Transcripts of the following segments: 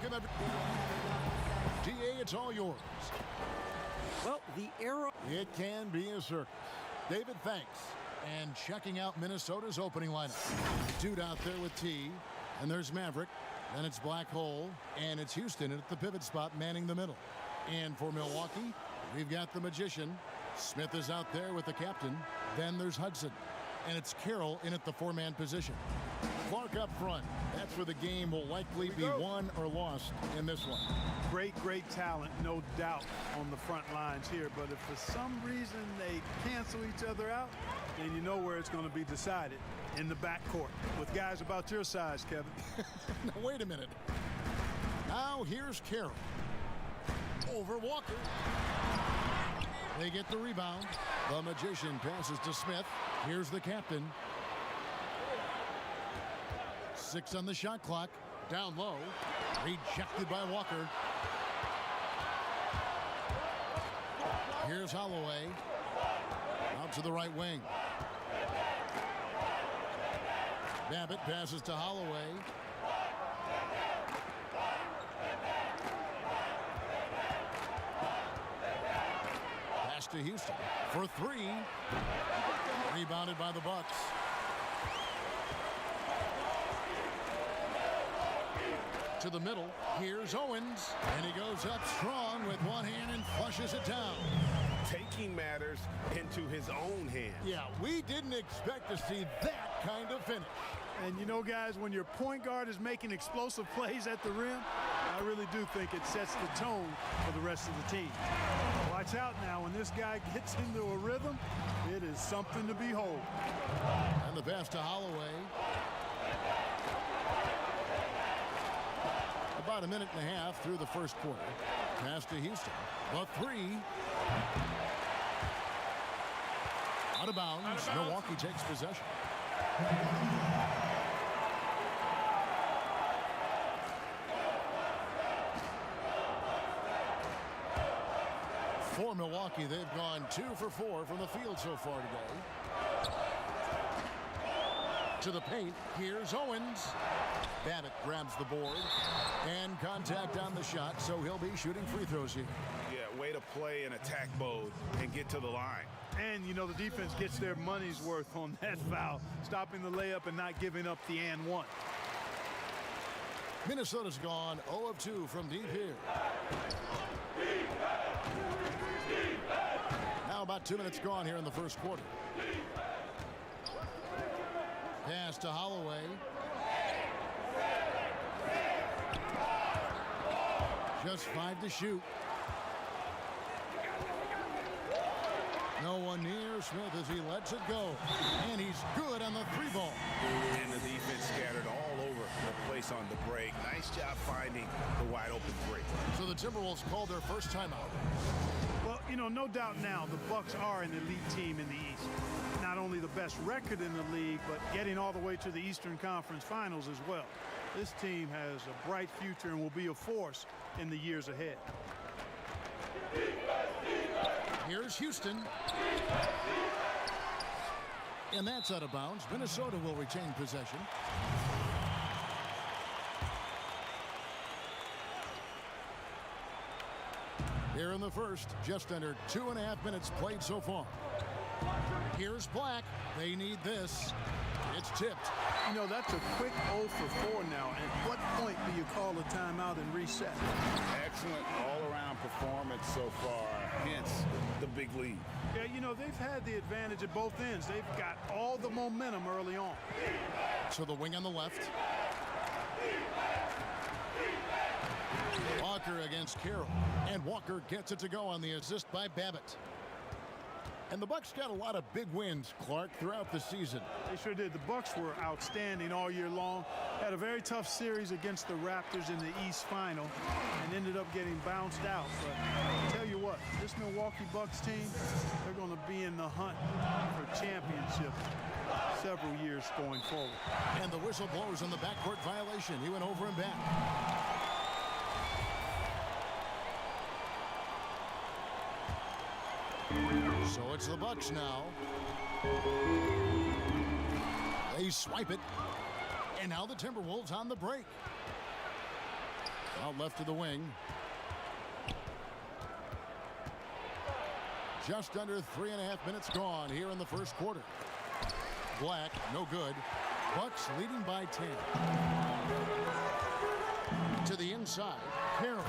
Welcome, everyone. DA, it's all yours. Well, the arrow. It can be a circus. David, thanks. And checking out Minnesota's opening lineup. Dude out there with T. And there's Maverick. Then it's Black Hole. And it's Houston at the pivot spot manning the middle. And for Milwaukee, we've got the Magician. Smith is out there with the captain. Then there's Hudson. And it's Carroll in at the four-man position. Clark up front. That's where the game will likely be won or lost in this one. Great talent, no doubt, on the front lines here. But if for some reason they cancel each other out, then you know where it's going to be decided, in the backcourt with guys about your size, Kevin. Now, wait a minute. Now here's Carroll. Over Walker. They get the rebound. The Magician passes to Smith. Here's the captain. 6 on the shot clock. Down low. Rejected by Walker. Here's Holloway. Out to the right wing. Babbitt passes to Holloway. Pass to Houston for 3. Rebounded by the Bucks. To the middle. Here's Owens. And he goes up strong with one hand and flushes it down. Taking matters into his own hands. Yeah, we didn't expect to see that kind of finish. And you know, guys, when your point guard is making explosive plays at the rim, I really do think it sets the tone for the rest of the team. Watch out now. When this guy gets into a rhythm, it is something to behold. And the pass to Holloway. About a minute and a half through the first quarter. Pass to Houston. The 3. Out of bounds. Milwaukee takes possession. For Milwaukee, they've gone 2 for 4 from the field so far today. To the paint. Here's Owens. Babbitt grabs the board. And contact on the shot, so he'll be shooting free throws here. Yeah, way to play in attack mode and get to the line. And, you know, the defense gets their money's worth on that foul, stopping the layup and not giving up the and one. Minnesota's gone 0 of 2 from deep here. Now about 2 minutes gone here in the first quarter. Pass to Holloway. Just 5 to shoot. No one near Smith as he lets it go. And he's good on the 3 ball. And the defense scattered all over the place on the break. Nice job finding the wide open 3. So the Timberwolves called their first timeout. Well, you know, no doubt now the Bucks are an elite team in the East. Not only the best record in the league, but getting all the way to the Eastern Conference Finals as well. This team has a bright future and will be a force in the years ahead. Here's Houston. And that's out of bounds. Minnesota will retain possession. Here in the first, just under 2.5 minutes played so far. Here's Black. They need this. It's tipped. You know, that's a quick 0 for 4 now. At what point do you call a timeout and reset? Excellent all-around performance so far, hence the big lead. Yeah, you know, they've had the advantage at both ends. They've got all the momentum early on. So the wing on the left. Walker against Carroll. And Walker gets it to go on the assist by Babbitt. And the Bucks got a lot of big wins, Clark, throughout the season. They sure did. The Bucks were outstanding all year long. Had a very tough series against the Raptors in the East Final and ended up getting bounced out. But I'll tell you what, this Milwaukee Bucks team, they're going to be in the hunt for championship several years going forward. And the whistle blows on the backcourt violation. He went over and back. So it's the Bucks now. They swipe it. And now the Timberwolves on the break. Out left to the wing. Just under 3.5 minutes gone here in the first quarter. Black, no good. Bucks leading by 10. To the inside. Carroll.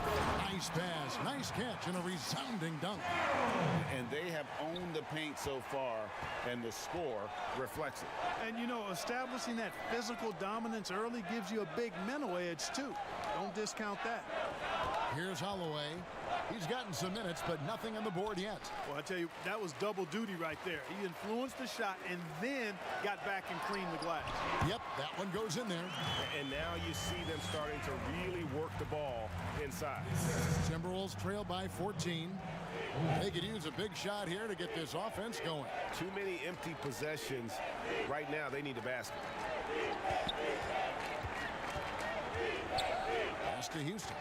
Nice pass. Nice catch and a resounding dunk. And they have owned the paint so far, and the score reflects it. And, you know, establishing that physical dominance early gives you a big mental edge, too. Don't discount that. Here's Holloway. He's gotten some minutes, but nothing on the board yet. Well, I tell you, that was double duty right there. He influenced the shot and then got back and cleaned the glass. Yep, that one goes in there. And now you see them starting to really work the ball inside. Timberwolves trail by 14. They could use a big shot here to get this offense going. Too many empty possessions. Right now, they need a basket. Pass to Houston.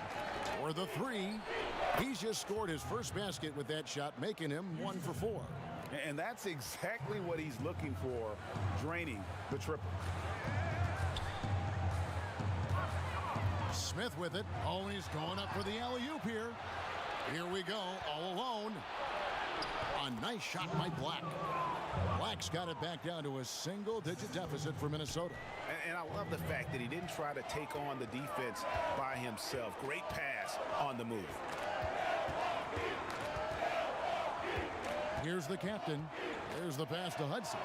For the three. He's just scored his first basket with that shot, making him 1 for 4. And that's exactly what he's looking for, draining the triple. Smith with it. Oh, he's going up for the alley-oop here. Here we go, all alone. A nice shot by Black. Black's got it back down to a single-digit deficit for Minnesota. And I love the fact that he didn't try to take on the defense by himself. Great pass on the move. Here's the captain. There's the pass to Hudson.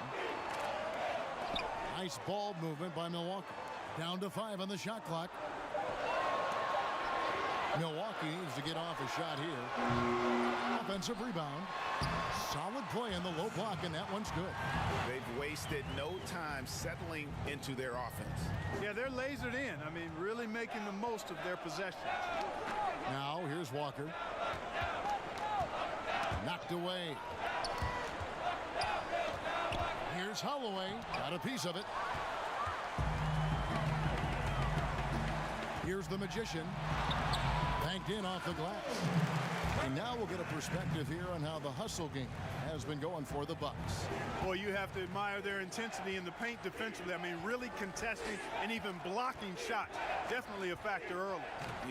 Nice ball movement by Milwaukee. Down to 5 on the shot clock. Milwaukee needs to get off a shot here. Offensive rebound. Solid play in the low block, and that one's good. They've wasted no time settling into their offense. Yeah, they're lasered in. I mean, really making the most of their possessions. Now, here's Walker. Knocked away. Here's Holloway. Got a piece of it. Here's the Magician. Banked in off the glass. And now we'll get a perspective here on how the hustle game has been going for the Bucks. Boy, you have to admire their intensity in the paint defensively. I mean, really contesting and even blocking shots. Definitely a factor early.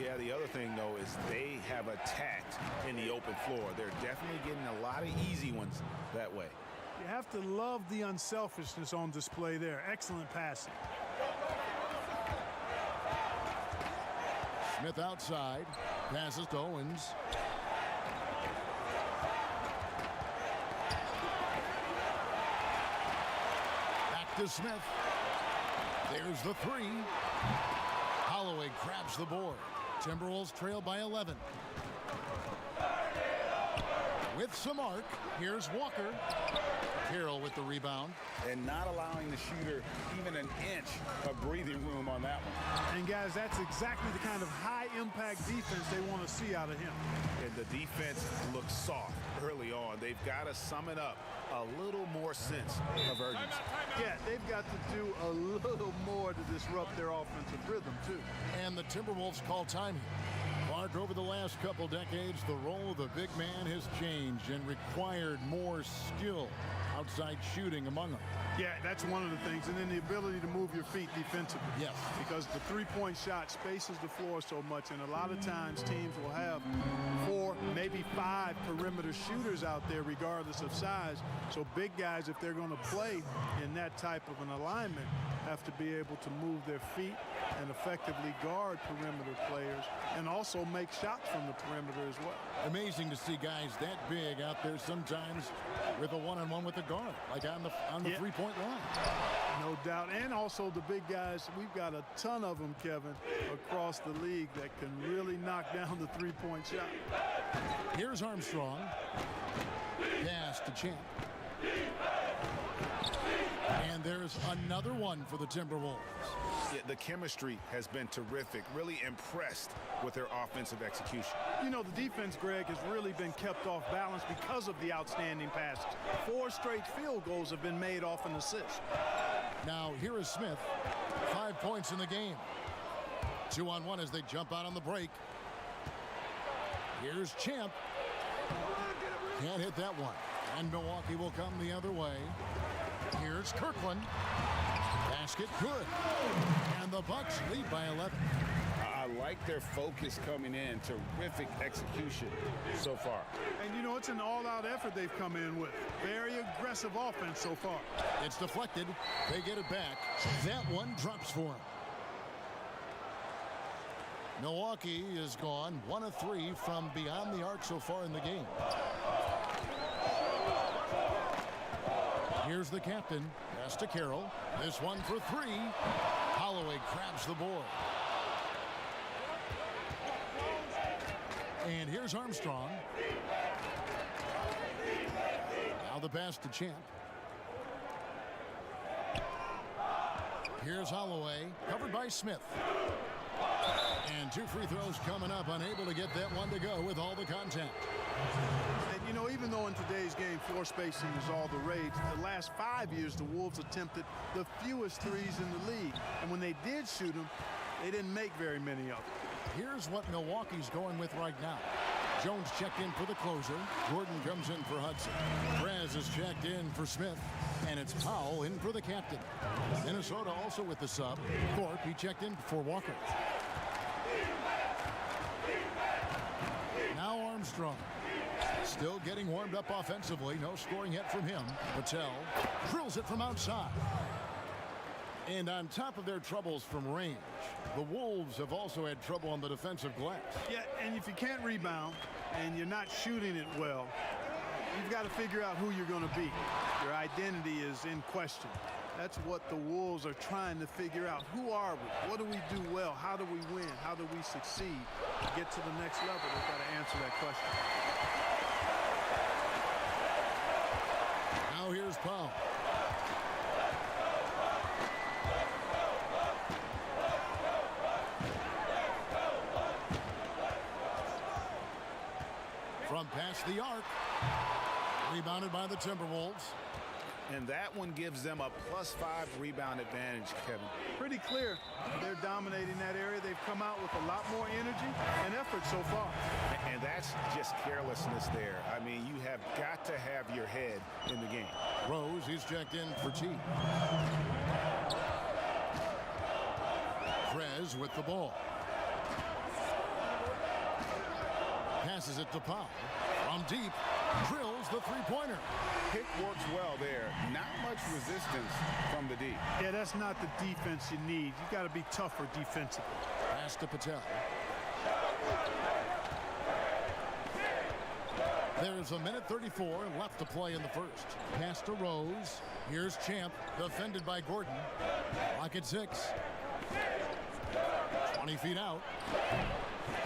Yeah, the other thing, though, is they have attacked in the open floor. They're definitely getting a lot of easy ones that way. You have to love the unselfishness on display there. Excellent passing. Smith outside. Passes to Owens. Back to Smith. There's the three. Holloway grabs the board. Timberwolves trail by 11. With some arc, here's Walker. Carroll with the rebound. And not allowing the shooter even an inch of breathing room on that one. And, guys, that's exactly the kind of high-impact defense they want to see out of him. And the defense looks soft early on. They've got to sum it up. A little more sense of urgency. Yeah, they've got to do a little more to disrupt their offensive rhythm, too. And the Timberwolves call time here. Clark, over the last couple decades, the role of the big man has changed and required more skill. Outside shooting among them. Yeah, that's one of the things. And then the ability to move your feet defensively. Yes. Because the three-point shot spaces the floor so much. And a lot of times teams will have 4, maybe 5 perimeter shooters out there regardless of size. So big guys, if they're going to play in that type of an alignment, have to be able to move their feet and effectively guard perimeter players and also make shots from the perimeter as well. Amazing to see guys that big out there sometimes with a one-on-one with the guard, like on the three-point line. No doubt. And also the big guys, we've got a ton of them, Kevin, across the league that can really knock down the three-point shot. Here's Armstrong. Pass to Champ. And there's another one for the Timberwolves. Yeah, the chemistry has been terrific. Really impressed with their offensive execution. You know, the defense, Greg, has really been kept off balance because of the outstanding passes. 4 straight field goals have been made off an assist. Now, here is Smith. 5 points in the game. 2-on-1 as they jump out on the break. Here's Champ. Can't hit that one. And Milwaukee will come the other way. Here's Kirkland. Basket good. And the Bucks lead by 11. I like their focus coming in. Terrific execution so far. And, you know, it's an all-out effort they've come in with. Very aggressive offense so far. It's deflected. They get it back. That one drops for him. Milwaukee is gone 1 of 3 from beyond the arc so far in the game. Here's the captain. Pass to Carroll. This one for 3. Holloway grabs the board. And here's Armstrong. Now the pass to Champ. Here's Holloway, covered by Smith. And 2 free throws coming up, unable to get that one to go with all the contact. And, you know, even though in today's game floor spacing is all the rage, the last 5 years the Wolves attempted the fewest threes in the league. And when they did shoot them, they didn't make very many of them. Here's what Milwaukee's going with right now. Jones checked in for the closer. Gordon comes in for Hudson. Perez is checked in for Smith. And it's Powell in for the captain. Minnesota also with the sub. Thorpe, he checked in for Walker. Now Armstrong. Still getting warmed up offensively. No scoring yet from him. Patel drills it from outside. And on top of their troubles from range, the Wolves have also had trouble on the defensive glass. Yeah, and if you can't rebound and you're not shooting it well, you've got to figure out who you're going to be. Your identity is in question. That's what the Wolves are trying to figure out. Who are we? What do we do well? How do we win? How do we succeed? To get to the next level, they've got to answer that question. Now here's Powell. From past the arc. Rebounded by the Timberwolves. And that one gives them a +5 rebound advantage, Kevin. Pretty clear. They're dominating that area. They've come out with a lot more energy and effort so far. And that's just carelessness there. I mean, you have got to have your head in the game. Rose, he's checked in for T. Perez with the ball. Passes it to Powell. From deep, drills the three-pointer. Pick works well there. Not much resistance from the D. Yeah, that's not the defense you need. You got to be tougher defensively. Pass to Patel. There's a minute 34 left to play in the first. Pass to Rose. Here's Champ, defended by Gordon. Lock at 6. 20 feet out.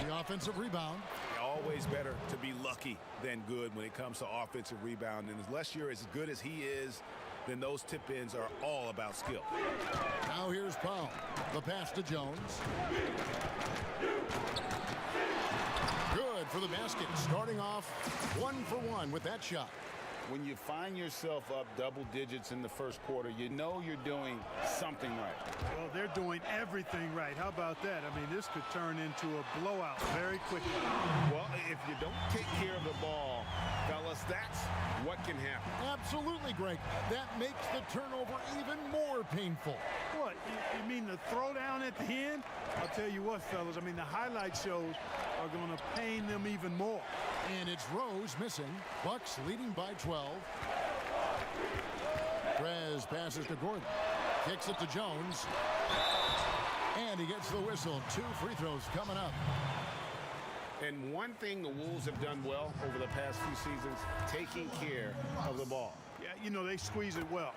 The offensive rebound. Always better to be lucky than good when it comes to offensive rebound. And unless you're as good as he is, then those tip-ins are all about skill. Now here's Powell. The pass to Jones. Good for the basket. Starting off 1 for 1 with that shot. When you find yourself up double digits in the first quarter, you know you're doing something right. Well, they're doing everything right. How about that? I mean, this could turn into a blowout very quickly. Well, if you don't take care of the ball, fellas, that's what can happen. Absolutely, Greg. That makes the turnover even more painful. What? You mean the throwdown at the end? I'll tell you what, fellas. I mean, the highlight shows are going to pain them even more. And it's Rose missing. Bucks leading by 12. Perez passes to Gordon. Kicks it to Jones. And he gets the whistle. 2 free throws coming up. And one thing the Wolves have done well over the past few seasons, taking care of the ball. Yeah, you know, they squeeze it well.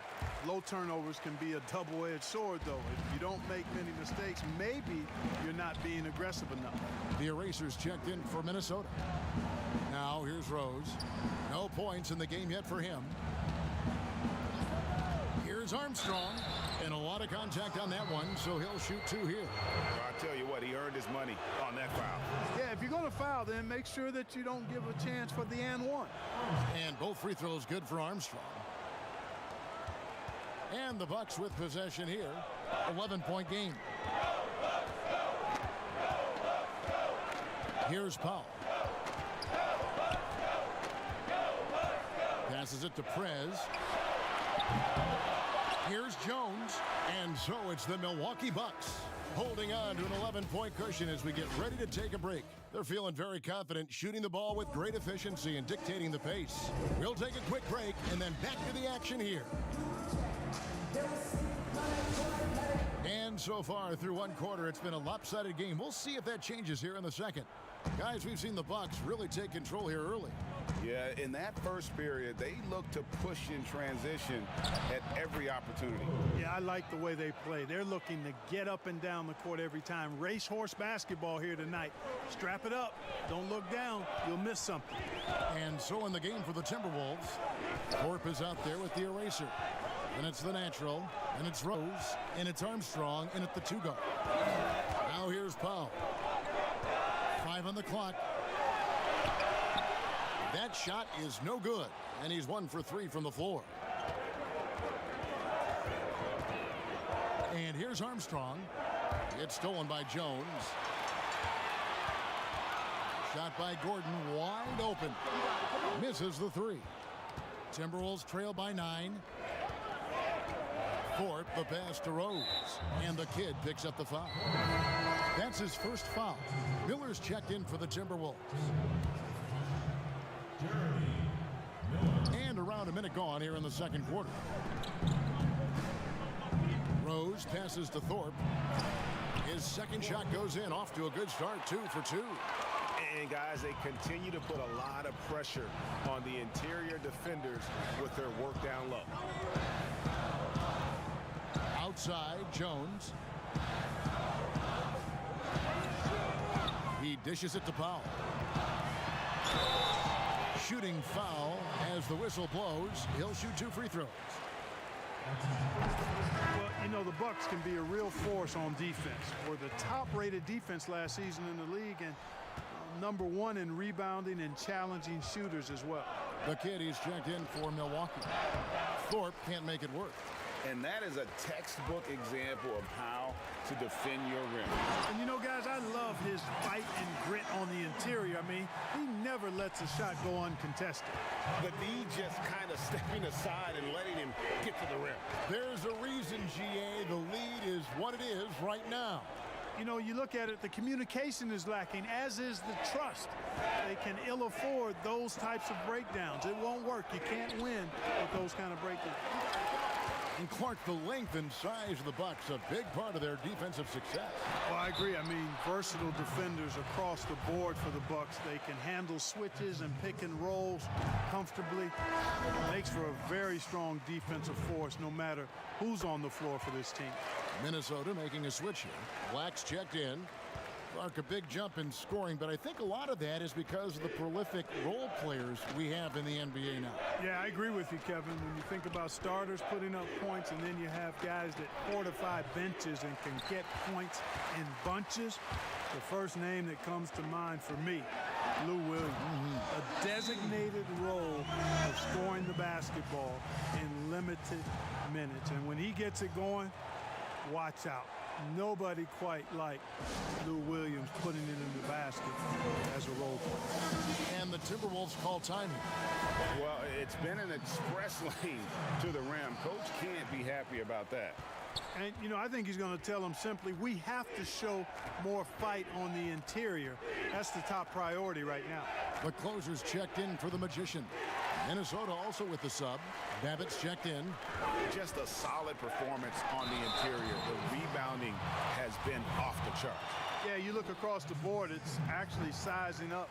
Low turnovers can be a double-edged sword, though. If you don't make many mistakes, maybe you're not being aggressive enough. The erasers checked in for Minnesota. Now here's Rose. No points in the game yet for him. Here's Armstrong. And a lot of contact on that one, so he'll shoot 2 here. Well, I'll tell you what, he earned his money on that foul. Yeah, if you're going to foul, then make sure that you don't give a chance for the and one. And both free throws good for Armstrong. And the Bucks with possession here. 11-point game. Here's Powell. Passes it to Perez. Here's Jones. And so it's the Milwaukee Bucks holding on to an 11-point cushion as we get ready to take a break. They're feeling very confident, shooting the ball with great efficiency and dictating the pace. We'll take a quick break and then back to the action here. And so far through one quarter, it's been a lopsided game. We'll see if that changes here in the second. Guys, we've seen the Bucks really take control here early. Yeah, in that first period, they look to push in transition at every opportunity. Yeah, I like the way they play. They're looking to get up and down the court every time. Racehorse basketball here tonight. Strap it up. Don't look down. You'll miss something. And so in the game for the Timberwolves, Thorpe is out there with the eraser. And it's the natural, and it's Rose, and it's Armstrong, and it's the two-guard. Now here's Powell. 5 on the clock. That shot is no good, and he's 1 for 3 from the floor. And here's Armstrong. It's stolen by Jones. Shot by Gordon, wide open. Misses the 3. Timberwolves trail by 9. Thorpe, the pass to Rose, and the kid picks up the foul. That's his first foul. Miller's checked in for the Timberwolves. And around a minute gone here in the second quarter. Rose passes to Thorpe. His second shot goes in, off to a good start, 2 for 2. And guys, they continue to put a lot of pressure on the interior defenders with their work down low. Outside, Jones. He dishes it to Powell. Shooting foul as the whistle blows. He'll shoot 2 free throws. Well, you know, the Bucks can be a real force on defense. We're the top-rated defense last season in the league, and number 1 in rebounding and challenging shooters as well. The kid is checked in for Milwaukee. Thorpe can't make it work. And that is a textbook example of how to defend your rim. And you know, guys, I love his fight and grit on the interior. I mean, he never lets a shot go uncontested. But he just kind of stepping aside and letting him get to the rim. There's a reason, GA, the lead is what it is right now. You know, you look at it, the communication is lacking, as is the trust. They can ill afford those types of breakdowns. It won't work. You can't win with those kind of breakdowns. And Clark, the length and size of the Bucks, a big part of their defensive success. Well, I agree. I mean, versatile defenders across the board for the Bucks. They can handle switches and pick and rolls comfortably. Makes for a very strong defensive force no matter who's on the floor for this team. Minnesota making a switch here. Black's checked in. Clark, a big jump in scoring, but I think a lot of that is because of the prolific role players we have in the NBA now. Yeah, I agree with you, Kevin. When you think about starters putting up points and then you have guys that fortify benches and can get points in bunches, the first name that comes to mind for me, Lou Williams. A designated role of scoring the basketball in limited minutes. And when he gets it going, watch out. Nobody quite like Lou Williams putting it in the basket as a role player. And the Timberwolves call timing. Well, it's been an express lane to the rim. Coach can't be happy about that. And, you know, I think he's going to tell them simply, we have to show more fight on the interior. That's the top priority right now. The closer's checked in for the Magician. Minnesota also with the sub. Babbitt's checked in. Just a solid performance on the interior. The rebounding has been off the charts. Yeah, you look across the board, it's actually sizing up,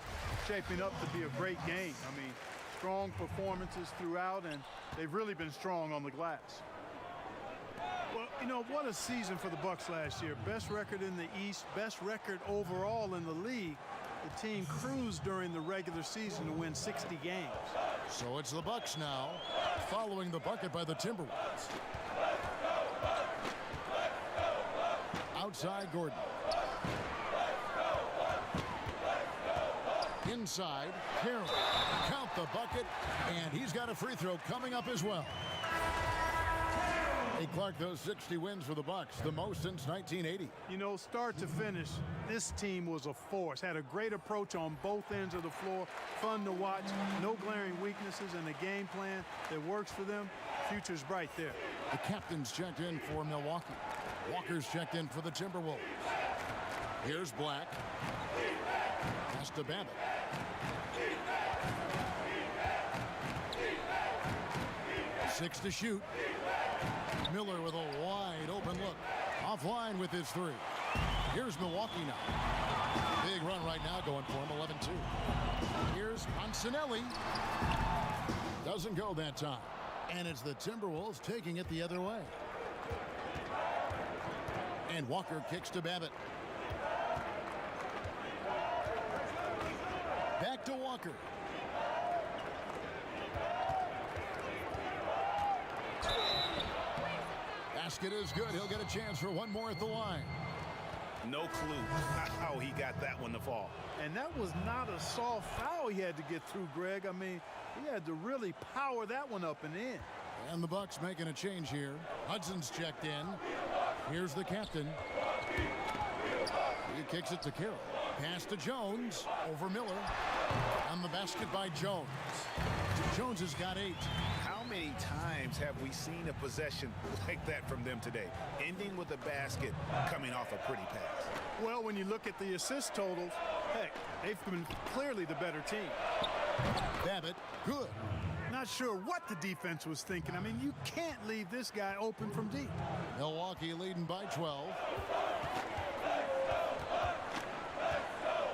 shaping up to be a great game. I mean, strong performances throughout, and they've really been strong on the glass. Well, you know, what a season for the Bucks last year. Best record in the East, best record overall in the league. The team cruised during the regular season to win 60 games. So it's the Bucks now, following the bucket by the Timberwolves. Outside, Gordon. Inside, Carroll. Count the bucket, and he's got a free throw coming up as well. Hey, Clark, those 60 wins for the Bucks, the most since 1980. You know, start to finish, this team was a force. Had a great approach on both ends of the floor. Fun to watch. No glaring weaknesses in the game plan that works for them. Future's bright there. The captain's checked in for Milwaukee. Walker's checked in for the Timberwolves. Here's Black. Pass to Babbitt. Six to shoot. Miller with a wide open look. Offline with his three. Here's Milwaukee now. Big run right now going for him, 11-2. Here's Poncinelli. Doesn't go that time. And it's the Timberwolves taking it the other way. And Walker kicks to Babbitt. Back to Walker. Basket is good. He'll get a chance for one more at the line. No clue how he got that one to fall. And that was not a soft foul he had to get through, Greg. I mean, he had to really power that one up and in. And the Bucks making a change here. Hudson's checked in. Here's the captain. He kicks it to Carroll. Pass to Jones. Over Miller. On the basket by Jones. Jones has got 8. How many times have we seen a possession like that from them today? Ending with a basket, coming off a pretty pass. Well, when you look at the assist totals, heck, they've been clearly the better team. Babbitt, good. Not sure what the defense was thinking. I mean, you can't leave this guy open from deep. Milwaukee leading by 12.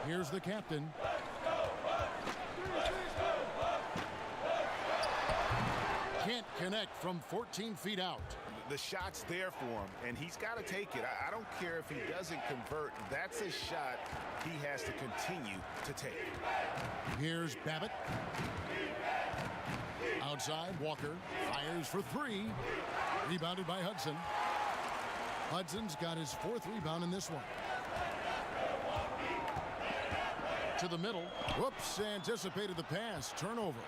Here's the captain. Can't connect from 14 feet out. The shot's there for him, and he's got to take it. I don't care if he doesn't convert. That's a shot he has to continue to take. Here's Babbitt. Outside, Walker fires for 3. Rebounded by Hudson. Hudson's got his 4th rebound in this one. To the middle. Whoops, anticipated the pass. Turnover.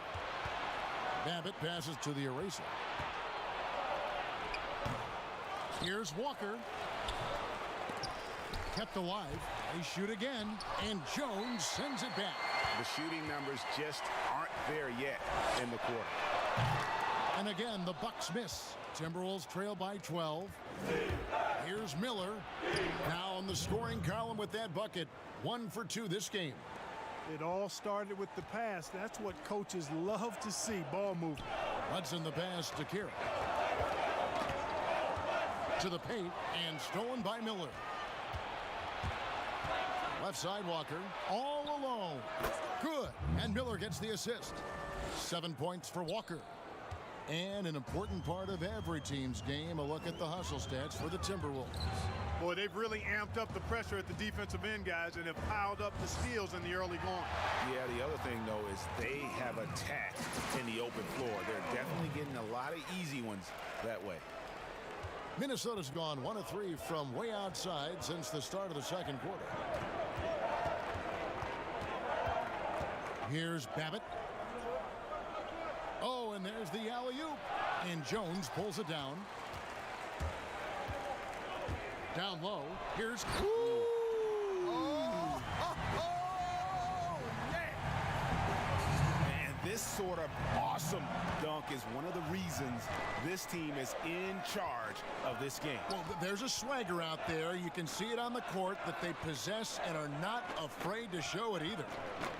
Babbitt passes to the eraser. Here's Walker. Kept alive. They shoot again, and Jones sends it back. The shooting numbers just aren't there yet in the quarter. And again, the Bucks miss. Timberwolves trail by 12. Here's Miller. Now on the scoring column with that bucket. 1 for 2 this game. It all started with the pass. That's what coaches love to see, ball movement. Hudson the pass to Carroll. To the paint, and stolen by Miller. Left side Walker, all alone. Good, and Miller gets the assist. 7 points for Walker. And an important part of every team's game, a look at the hustle stats for the Timberwolves. Boy, they've really amped up the pressure at the defensive end, guys, and have piled up the steals in the early going. Yeah, the other thing, though, is they have attacked in the open floor. They're definitely getting a lot of easy ones that way. Minnesota's gone 1 of 3 from way outside since the start of the second quarter. Here's Babbitt. Oh, and there's the alley-oop. And Jones pulls it down. Down low. Here's... This sort of awesome dunk is one of the reasons this team is in charge of this game. Well, there's a swagger out there. You can see it on the court that they possess and are not afraid to show it either.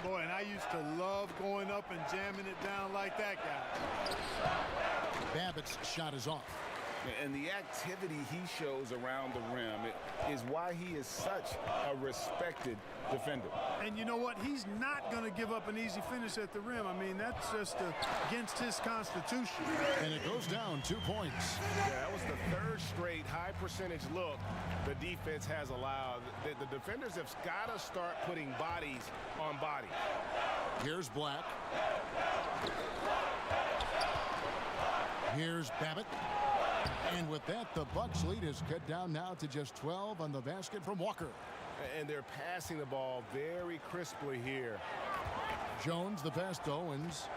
Boy, and I used to love going up and jamming it down like that guy. Babbitt's shot is off. And the activity he shows around the rim is why he is such a respected defender. And you know what? He's not going to give up an easy finish at the rim. I mean, that's just against his constitution. And it goes down 2 points. Yeah, that was the 3rd straight high percentage look the defense has allowed. The defenders have got to start putting bodies on bodies. Here's Black. Here's Babbitt. And with that, the Bucks lead is cut down now to just 12 on the basket from Walker. And they're passing the ball very crisply here. Jones, the pass to Owens.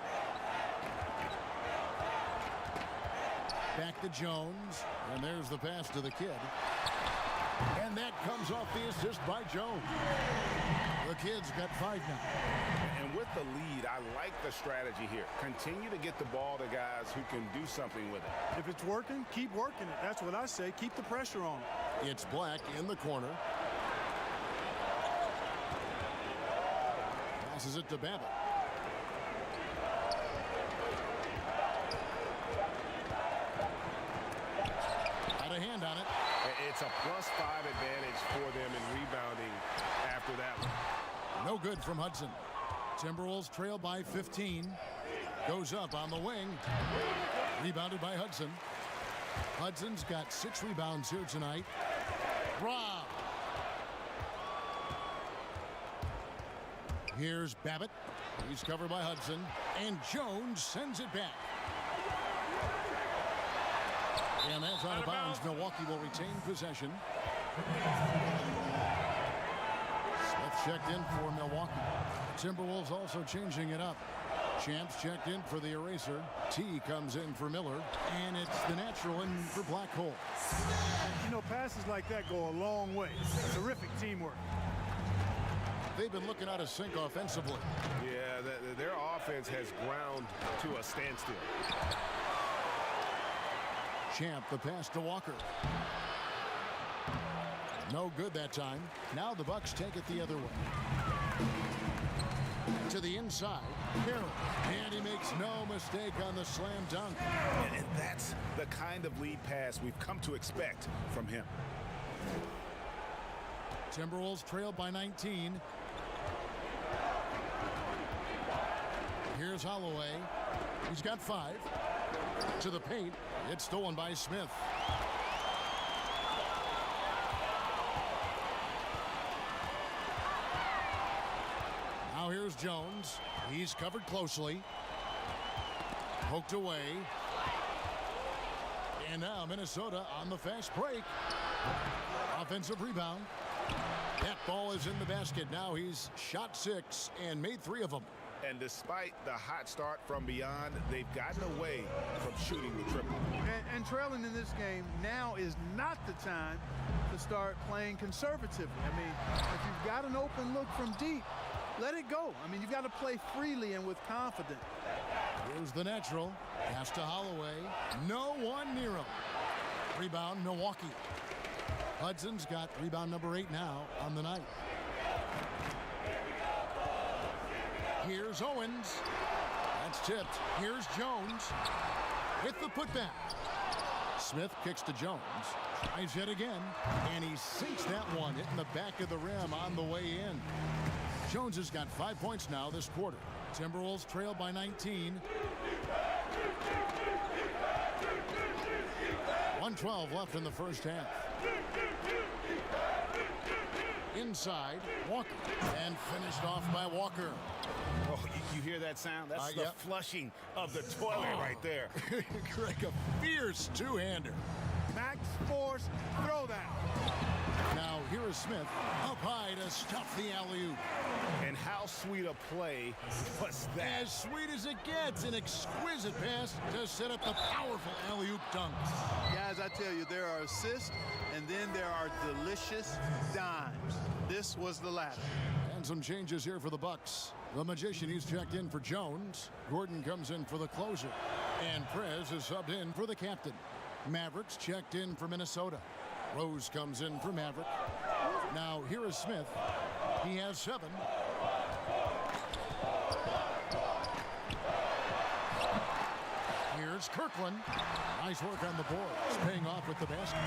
Back to Jones. And there's the pass to the kid. And that comes off the assist by Jones. The Kids got 5 now. And with the lead, I like the strategy here. Continue to get the ball to guys who can do something with it. If it's working, keep working it. That's what I say. Keep the pressure on it. It's Black in the corner. Passes it to Babbitt. Got a hand on it. It's a +5 advantage for them in rebounding after that one. No good from Hudson. Timberwolves trail by 15. Goes up on the wing. Rebounded by Hudson. Hudson's got 6 rebounds here tonight. Rob. Here's Babbitt. He's covered by Hudson. And Jones sends it back. And that's out of bounds. Milwaukee will retain possession. Smith checked in for Milwaukee. Timberwolves also changing it up. Champs checked in for the eraser. T comes in for Miller. And it's the natural in for Black Hole. You know, passes like that go a long way. Terrific teamwork. They've been looking out of sync offensively. Yeah, their offense has ground to a standstill. Champ, the pass to Walker. No good that time. Now the Bucks take it the other way. To the inside. Carroll. And he makes no mistake on the slam dunk. And that's the kind of lead pass we've come to expect from him. Timberwolves trail by 19. Here's Holloway. He's got 5. To the paint. It's stolen by Smith. Now here's Jones. He's covered closely. Poked away. And now Minnesota on the fast break. Offensive rebound. That ball is in the basket. Now he's shot 6 and made 3 of them. And despite the hot start from beyond, they've gotten away from shooting the triple. And trailing in this game, now is not the time to start playing conservatively. I mean, if you've got an open look from deep, let it go. I mean, you've got to play freely and with confidence. Here's the natural. Pass to Holloway. No one near him. Rebound, Milwaukee. Hudson's got rebound number 8 now on the night. Here's Owens. That's tipped. Here's Jones with the putback. Smith kicks to Jones. Tries yet again. And he sinks that one, hitting the back of the rim on the way in. Jones has got 5 points now this quarter. Timberwolves trail by 19. 1:12 left in the first half. Inside, Walker. And finished off by Walker. Oh, you hear that sound? That's the yep. flushing of the toilet right there. Greg, a fierce two-hander. Max Force, throw that. Now here is Smith up high to stuff the alley-oop. And how sweet a play was that? As sweet as it gets, an exquisite pass to set up the powerful alley-oop dunk. Guys, I tell you, there are assists, and then there are delicious dimes. This was the latter. And some changes here for the Bucks. The Magician, he's checked in for Jones. Gordon comes in for the closer. And Prez is subbed in for the captain. Mavericks checked in for Minnesota. Rose comes in for Maverick. Now here is Smith. He has 7. Here's Kirkland. Nice work on the boards. Paying off with the basket.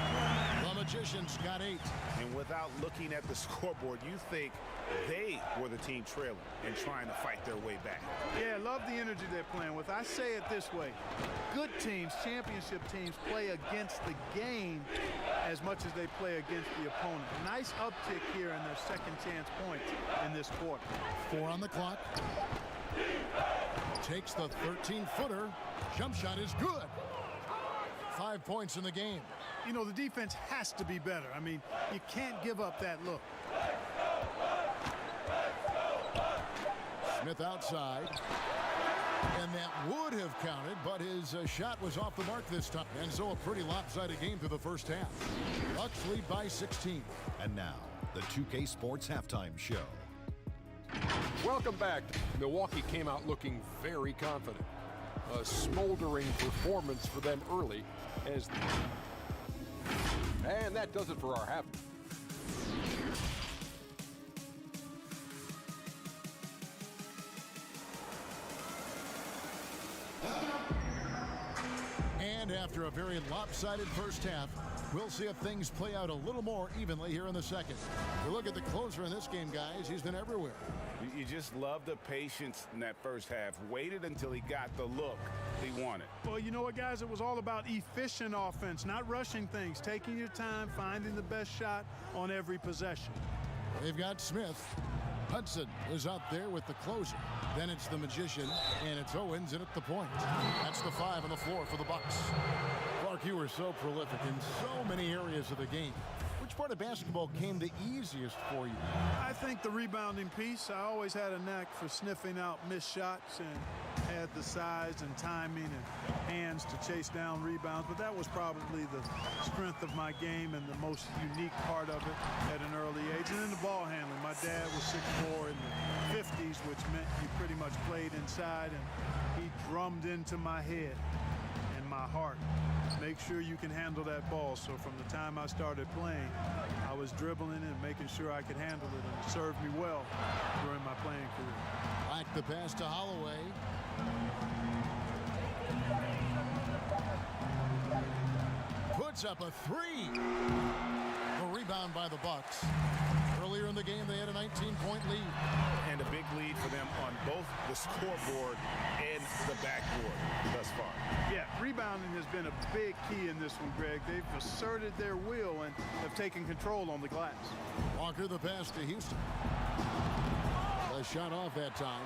The Magician's got 8. And without looking at the scoreboard, you think they were the team trailing and trying to fight their way back. Yeah, love the energy they're playing with. I say it this way. Good teams, championship teams, play against the game as much as they play against the opponent. Nice uptick here in their second chance points in this quarter. 4 on the clock. Takes the 13-footer. Jump shot is good. 5 points in the game. You know, the defense has to be better. I mean, you can't give up that look. Smith outside. And that would have counted, but his shot was off the mark this time. And so a pretty lopsided game through the first half. Bucks lead by 16. And now, the 2K Sports Halftime Show. Welcome back. Milwaukee came out looking very confident. A smoldering performance for them early. And that does it for our half. And after a very lopsided first half, we'll see if things play out a little more evenly here in the second. You look at the closer in this game, guys. He's been everywhere. You just love the patience in that first half. Waited until he got the look he wanted. Well, you know what, guys? It was all about efficient offense, not rushing things, taking your time, finding the best shot on every possession. They've got Smith. Hudson is out there with the closer. Then it's the Magician, and it's Owens in at the point. That's the 5 on the floor for the Bucks. Clark, you were so prolific in so many areas of the game. Which part of basketball came the easiest for you? I think the rebounding piece. I always had a knack for sniffing out missed shots and had the size and timing and hands to chase down rebounds. But that was probably the strength of my game and the most unique part of it at an early age. And then the ball handling. My dad was 6'4" in the 50s, which meant you pretty much played inside, and he drummed into my head and my heart. Make sure you can handle that ball. So from the time I started playing, I was dribbling and making sure I could handle it, and it served me well during my playing career. Black the pass to Holloway. Puts up a 3. A rebound by the Bucks. Earlier in the game, they had a 19-point lead. And a big lead for them on both the scoreboard and the backboard thus far. Yeah, rebounding has been a big key in this one, Greg. They've asserted their will and have taken control on the glass. Walker the pass to Houston. A shot off that time.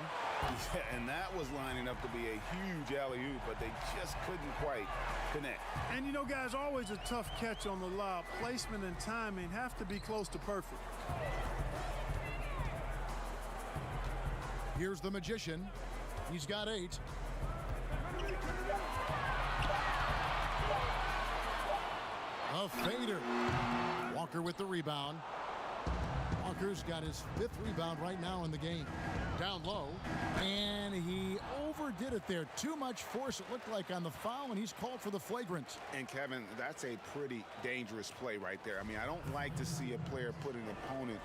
Yeah, and that was lining up to be a huge alley-oop, but they just couldn't quite connect. And you know, guys, always a tough catch on the lob. Placement and timing have to be close to perfect. Here's the Magician. He's got 8. A fader. Walker with the rebound. Walker's got his 5th rebound right now in the game. Down low, and he overdid it there. Too much force, it looked like, on the foul, and he's called for the flagrant. And, Kevin, that's a pretty dangerous play right there. I mean, I don't like to see a player put an opponent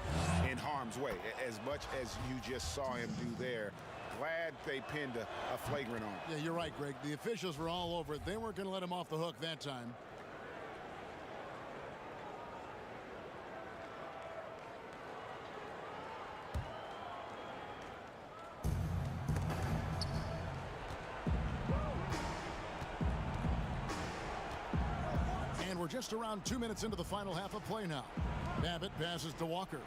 in harm's way, as much as you just saw him do there. Glad they pinned a flagrant on him. Yeah, you're right, Greg. The officials were all over it. They weren't going to let him off the hook that time. And we're just around 2 minutes into the final half of play now. Babbitt passes to Walker.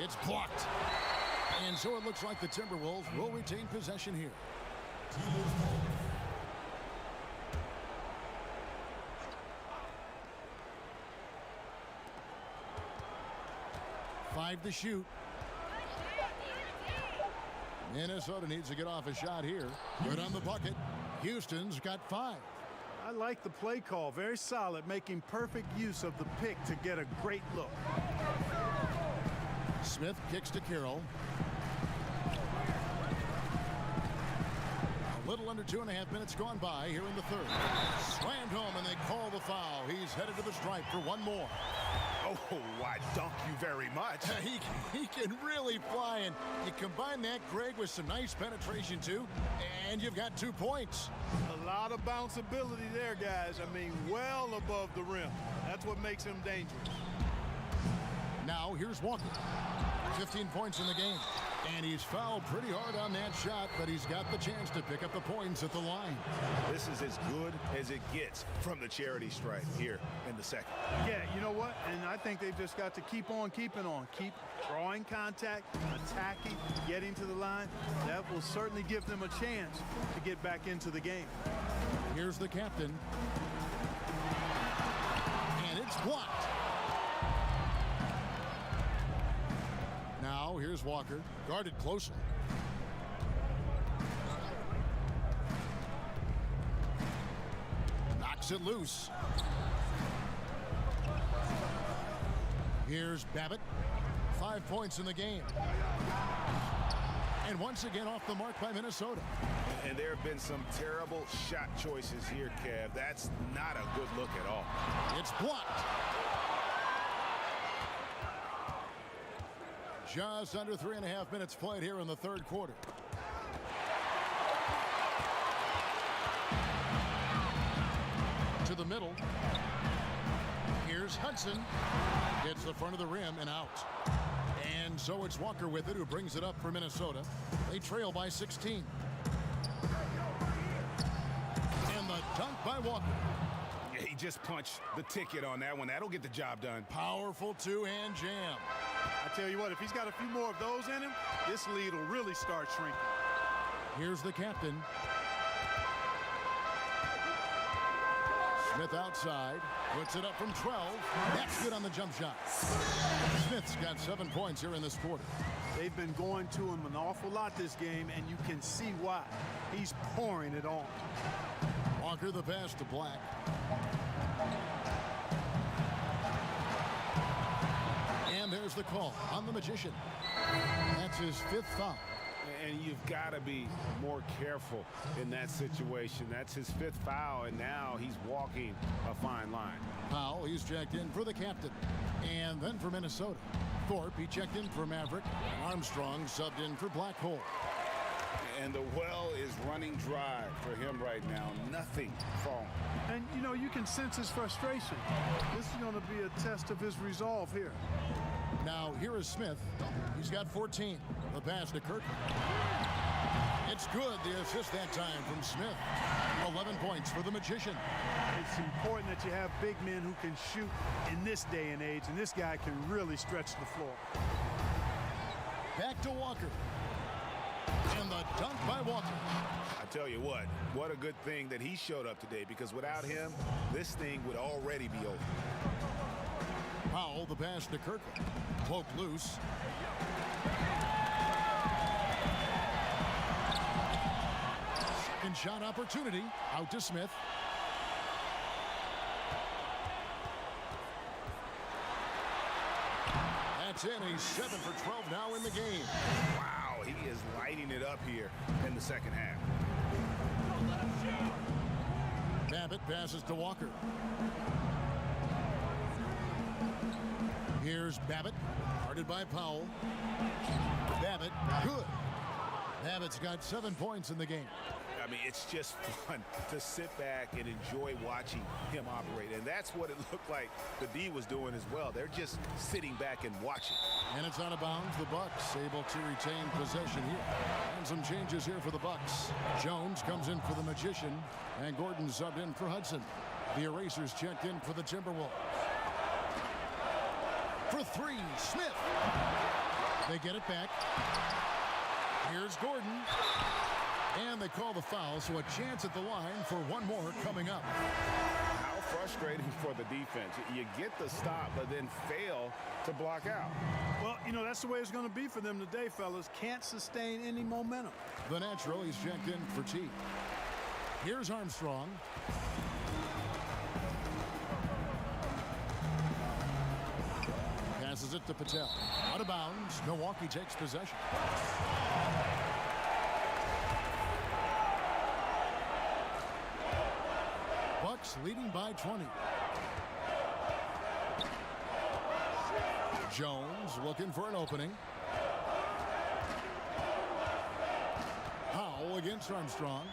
It's blocked. And so it looks like the Timberwolves will retain possession here. Five to shoot. Minnesota needs to get off a shot here. Good on the bucket. Houston's got 5. I like the play call. Very solid, making perfect use of the pick to get a great look. Smith kicks to Carroll. A little under 2.5 minutes gone by here in the third. Slammed home, and they call the foul. He's headed to the stripe for one more. Oh, I dunk you very much. He can really fly, and you combine that, Greg, with some nice penetration, too, and you've got 2 points. A lot of bounceability there, guys. I mean, well above the rim. That's what makes him dangerous. Now, here's Walker. 15 points in the game. And he's fouled pretty hard on that shot, but he's got the chance to pick up the points at the line. This is as good as it gets from the charity stripe here in the second. Yeah, you know what? And I think they've just got to keep on keeping on. Keep drawing contact, attacking, getting to the line. That will certainly give them a chance to get back into the game. Here's the captain. And it's blocked. Now, here's Walker, guarded closely. Knocks it loose. Here's Babbitt. 5 points in the game. And once again off the mark by Minnesota. And there have been some terrible shot choices here, Kev. That's not a good look at all. It's blocked. Just under 3.5 minutes played here in the third quarter. To the middle. Here's Hudson. Hits the front of the rim and out. And so it's Walker with it, who brings it up for Minnesota. They trail by 16. And the dunk by Walker. Yeah, he just punched the ticket on that one. That'll get the job done. Powerful two-hand jam. I tell you what, if he's got a few more of those in him, this lead will really start shrinking. Here's the captain. Smith outside, puts it up from 12. That's good on the jump shot. Smith's got 7 points here in this quarter. They've been going to him an awful lot this game, and you can see why. He's pouring it on. Walker the pass to Black. And there's the call on the Magician. That's his 5th foul. And you've got to be more careful in that situation. That's his 5th foul, and now he's walking a fine line. Powell, he's checked in for the captain. And then for Minnesota. Thorpe, he checked in for Maverick. Armstrong subbed in for Black Hole. And the well is running dry for him right now. Nothing falling. And, you know, you can sense his frustration. This is going to be a test of his resolve here. Now, here is Smith. He's got 14. The pass to Kirk. It's good. The assist that time from Smith. 11 points for the Magician. It's important that you have big men who can shoot in this day and age, and this guy can really stretch the floor. Back to Walker. And the dunk by Walker. I tell you what a good thing that he showed up today, because without him, this thing would already be over. Powell, the pass to Kirkland. Poked loose. Second shot opportunity. Out to Smith. That's in. He's 7 for 12 now in the game. Wow, he is lighting it up here in the second half. Babbitt passes to Walker. Here's Babbitt, guarded by Powell. Babbitt, good. Babbitt's got 7 points in the game. I mean, it's just fun to sit back and enjoy watching him operate. And that's what it looked like the D was doing as well. They're just sitting back and watching. And it's out of bounds. The Bucks able to retain possession here. And some changes here for the Bucks. Jones comes in for the Magician, and Gordon subbed in for Hudson. The Erasers checked in for the Timberwolves. For 3, Smith. They get it back. Here's Gordon. And they call the foul, so a chance at the line for one more coming up. How frustrating for the defense. You get the stop, but then fail to block out. Well, you know, that's the way it's going to be for them today, fellas. Can't sustain any momentum. The natural, he's checked in for T. Here's Armstrong. Passes it to Patel. Out of bounds. Milwaukee takes possession. Bucks leading by 20. Jones looking for an opening. Powell against Armstrong.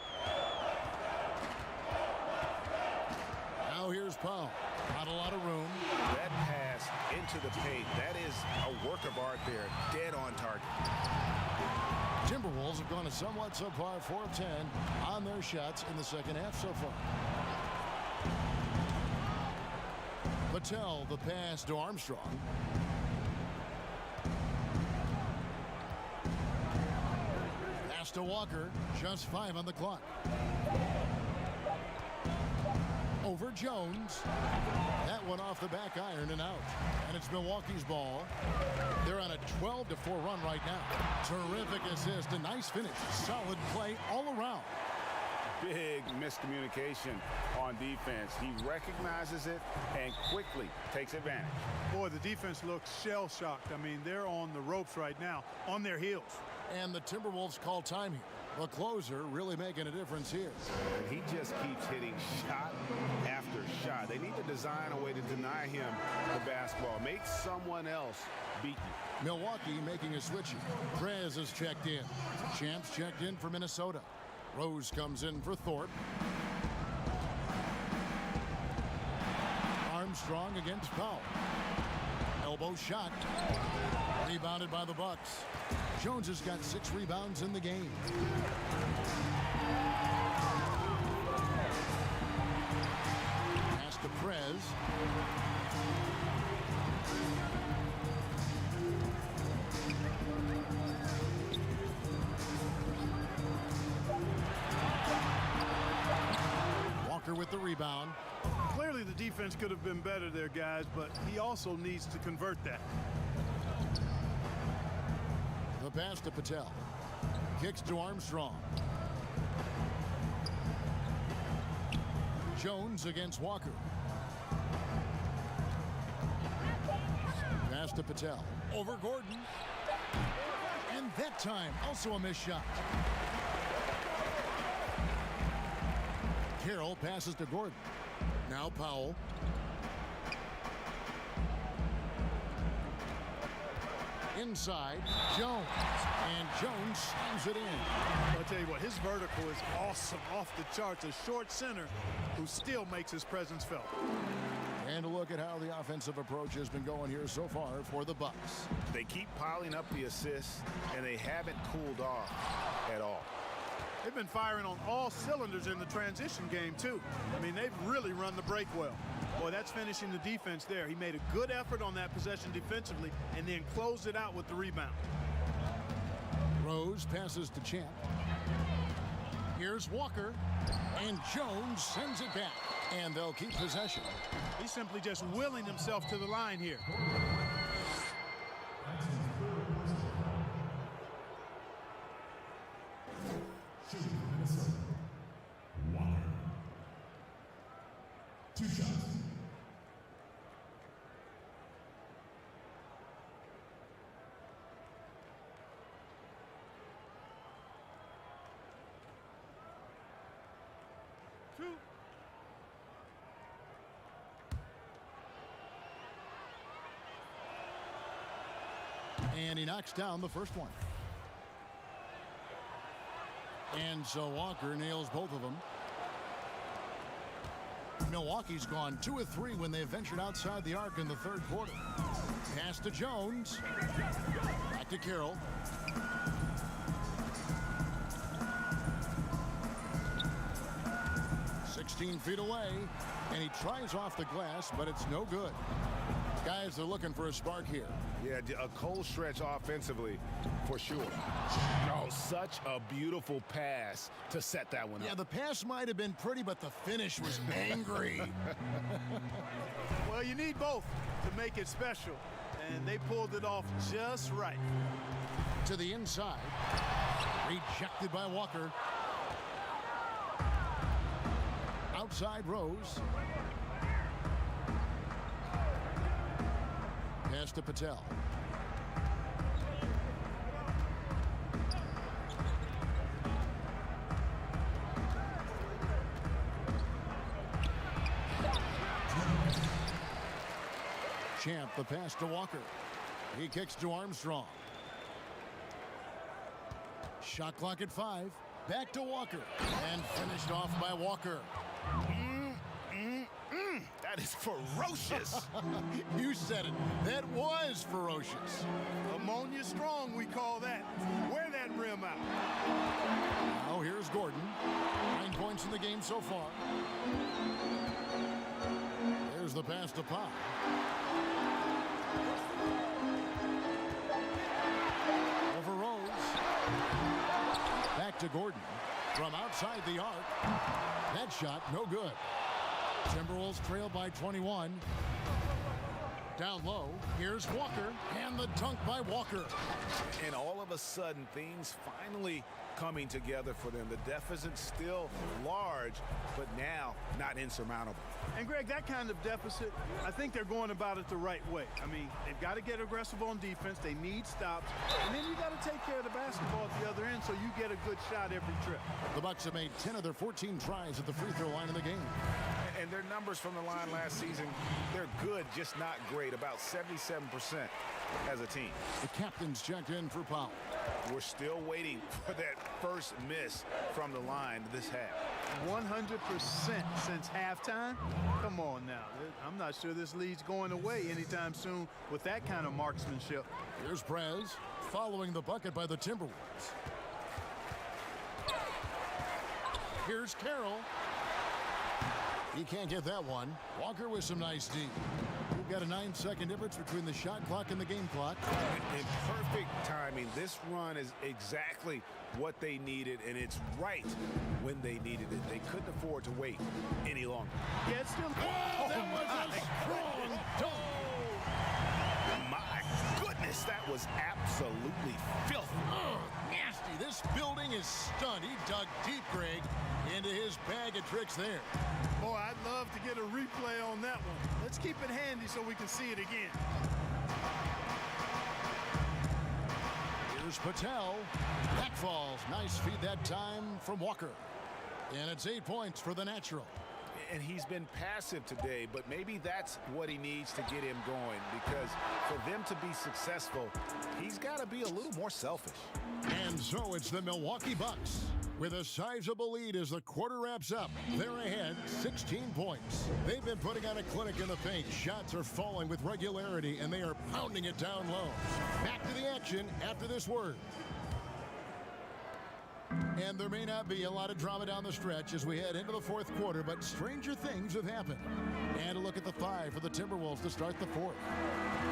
Now here's Powell. Not a lot of room. That pass into the paint, that is a work of art there. Dead on target. Timberwolves have gone a somewhat subpar 4 of 10 on their shots in the second half so far. Patel, the pass to Armstrong. Pass to Walker, just 5 on the clock. Over Jones. That one off the back iron and out. And it's Milwaukee's ball. They're on a 12-4 run right now. Terrific assist, a nice finish. Solid play all around. big miscommunication on defense. He recognizes it and quickly takes advantage. Boy, the defense looks shell-shocked. I mean, they're on the ropes right now, on their heels. And the Timberwolves call time here. The closer really making a difference here. And he just keeps hitting shot after shot. They need to design a way to deny him the basketball. Make someone else beat you. Milwaukee making a switch. Prez is checked in. Champs checked in for Minnesota. Rose comes in for Thorpe. Armstrong against Powell. Elbow shot. Rebounded by the Bucks. Jones has got 6 rebounds in the game. Pass to Prez. Walker with the rebound. Clearly, the defense could have been better there, guys, but he also needs to convert that. The pass to Patel. Kicks to Armstrong. Jones against Walker. Pass to Patel. Over Gordon. And that time, also a missed shot. Carroll passes to Gordon. Now Powell. Inside, Jones. And Jones slams it in. I'll tell you what, his vertical is awesome, off the charts. A short center who still makes his presence felt. And a look at how the offensive approach has been going here so far for the Bucks. They keep piling up the assists, and they haven't cooled off at all. They've been firing on all cylinders in the transition game, too. I mean, they've really run the break well. Boy, that's finishing the defense there. He made a good effort on that possession defensively and then closed it out with the rebound. Rose passes to Champ. Here's Walker. And Jones sends it back. And they'll keep possession. He's simply just willing himself to the line here. Two shots. Two. And he knocks down the first one. And so Walker nails both of them. Milwaukee's gone 2 of 3 when they ventured outside the arc in the third quarter. Pass to Jones. Back to Carroll. "16 feet away, and he tries off the glass, but it's no good." Guys are looking for a spark here. Yeah, a cold stretch offensively for sure. Oh, such a beautiful pass to set that one up. Yeah, the pass might have been pretty, but the finish was angry. Well, you need both to make it special, and they pulled it off just right. To the inside. Rejected by Walker. Outside Rose. Pass to Patel. Champ, the pass to Walker. He kicks to Armstrong. Shot clock at 5. Back to Walker. And finished off by Walker. That is ferocious. You said it. That was ferocious. Ammonia strong, we call that. Wear that rim out. Now here's Gordon. 9 points in the game so far. There's the pass to Pop. Over Rose. Back to Gordon. From outside the arc. That shot, no good. Timberwolves trail by 21. Down low, here's Walker, and the dunk by Walker. And all of a sudden, things finally coming together for them. The deficit still large, but now not insurmountable. And Greg, that kind of deficit, I think they're going about it the right way. I mean, they've got to get aggressive on defense. They need stops. And then you got to take care of the basketball at the other end so you get a good shot every trip. The Bucks have made 10 of their 14 tries at the free throw line in the game. And their numbers from the line last season, they're good, just not great, about 77% as a team. The captain's checked in for Powell. We're still waiting for that first miss from the line this half. 100% since halftime? Come on now. I'm not sure this lead's going away anytime soon with that kind of marksmanship. Here's Prez following the bucket by the Timberwolves. Here's Carroll. He can't get that one. Walker with some nice D. We've got a 9-second difference between the shot clock and the game clock. In perfect timing, this run is exactly what they needed, and it's right when they needed it. They couldn't afford to wait any longer. Yeah, it's still... Oh, that was a strong dunk. My goodness, that was absolutely filthy. Oh, nasty. This building is stunned. He dug deep, Greg, into his bag of tricks there. Boy, I'd love to get a replay on that one. Let's keep it handy so we can see it again. Here's Patel. That falls. Nice feed that time from Walker. And it's 8 points for the natural. And he's been passive today, but maybe that's what he needs to get him going, because for them to be successful, he's got to be a little more selfish. And so it's the Milwaukee Bucks with a sizable lead as the quarter wraps up. They're ahead 16 points. They've been putting on a clinic in the paint. Shots are falling with regularity, and they are pounding it down low. Back to the action after this word. And there may not be a lot of drama down the stretch as we head into the fourth quarter, but stranger things have happened. And a look at the 5 for the Timberwolves to start the fourth.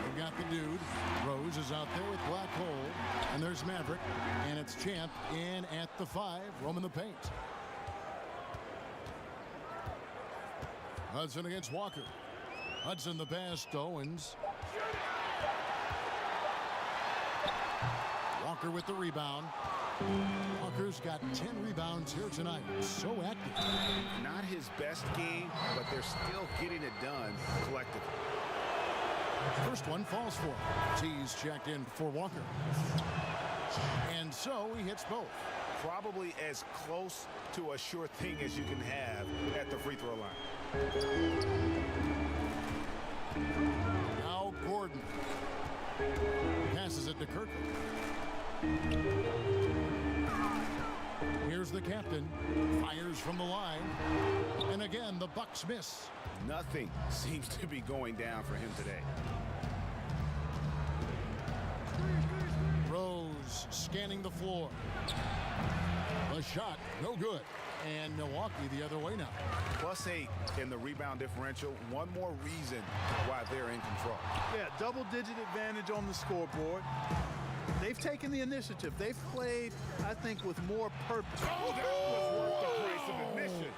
We've got the dude. Rose is out there with Black Hole. And there's Maverick. And it's Champ in at the 5, roaming the paint. Hudson against Walker. Hudson the pass to Owens. Walker with the rebound. Walker's got 10 rebounds here tonight. So active. Not his best game, but they're still getting it done collectively. First one falls for him. T's checked in for Walker. And so he hits both. Probably as close to a sure thing as you can have at the free throw line. Now Gordon. Passes it to Kirkland. Here's the captain. Fires from the line. And again, the Bucks miss. Nothing seems to be going down for him today. Rose scanning the floor. The shot, no good. And Milwaukee the other way now. +8 in the rebound differential. One more reason why they're in control. Yeah, double-digit advantage on the scoreboard. They've taken the initiative. They've played, I think, with more purpose. Oh, that was worth the price of admission.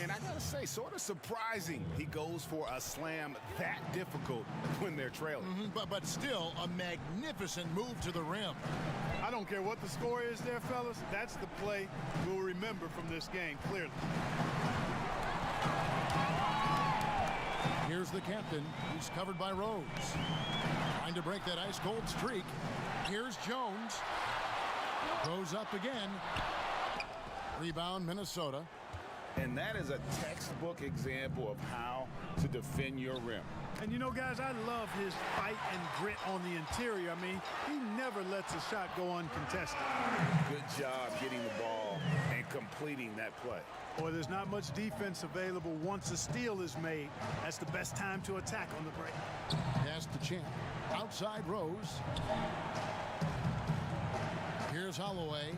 And I got to say, sort of surprising he goes for a slam that difficult when they're trailing. But still, a magnificent move to the rim. I don't care what the score is there, fellas. That's the play we'll remember from this game, clearly. Here's the captain. He's covered by Rose. Trying to break that ice-cold streak. Here's Jones. Goes up again. Rebound, Minnesota. And that is a textbook example of how to defend your rim. And you know, guys, I love his fight and grit on the interior. I mean, he never lets a shot go uncontested. Good job getting the ball and completing that play. Boy, there's not much defense available once a steal is made. That's the best time to attack on the break. Pass to Champ. Outside Rose. Here's Holloway.